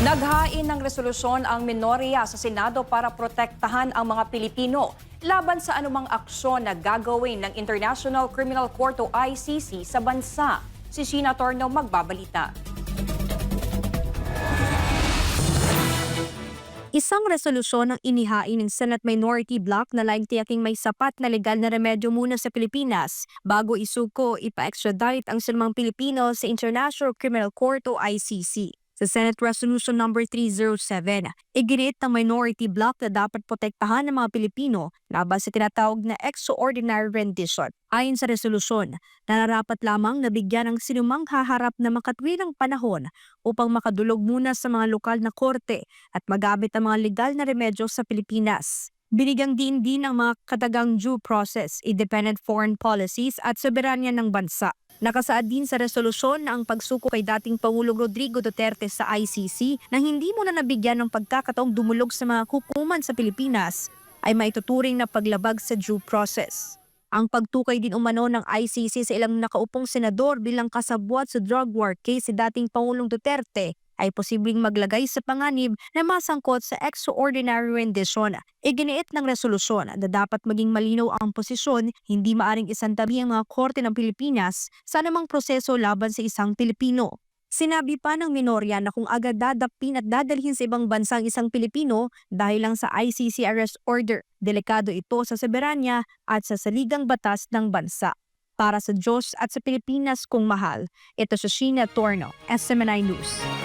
Naghain ng resolusyon ang minorya sa Senado para protektahan ang mga Pilipino laban sa anumang aksyon na gagawin ng International Criminal Court o ICC sa bansa. Si Sheena Torno magbabalita. Isang resolusyon ang inihain ng Senate Minority Bloc na laing tiyaking may sapat na legal na remedyo muna sa Pilipinas bago isuko ipa-extradite ang sinumang Pilipino sa International Criminal Court o ICC. Sa Senate Resolution No. 307, iginiit ng Minority Bloc na dapat protektahan ng mga Pilipino laban sa tinatawag na extraordinary rendition. Ayon sa resolusyon, nararapat lamang na bigyan ng sinumang haharap na makatwirang panahon upang makadulog muna sa mga lokal na korte at magamit ang mga legal na remedyo sa Pilipinas. Binigyang din ang mga katagang due process, independent foreign policies at soberanya ng bansa. Nakasaad din sa resolusyon na ang pagsuko kay dating Pangulong Rodrigo Duterte sa ICC na hindi muna nabigyan ng pagkakataong dumulog sa mga hukuman sa Pilipinas ay maituturing na paglabag sa due process. Ang pagtukay din umano ng ICC sa ilang nakaupong senador bilang kasabwat sa drug war case si dating Pangulong Duterte ay posibleng maglagay sa panganib na masangkot sa extraordinary rendition. Iginiit ng resolusyon na dapat maging malinaw ang posisyon, hindi maaring isantabi ang mga korte ng Pilipinas sa anumang proseso laban sa isang Pilipino. Sinabi pa ng minorya na kung agad dadakpin at dadalhin sa ibang bansa ang isang Pilipino dahil lang sa ICC arrest order, delikado ito sa soberanya at sa saligang batas ng bansa. Para sa Diyos at sa Pilipinas kong mahal, ito si Sheena Torno, SMNI News.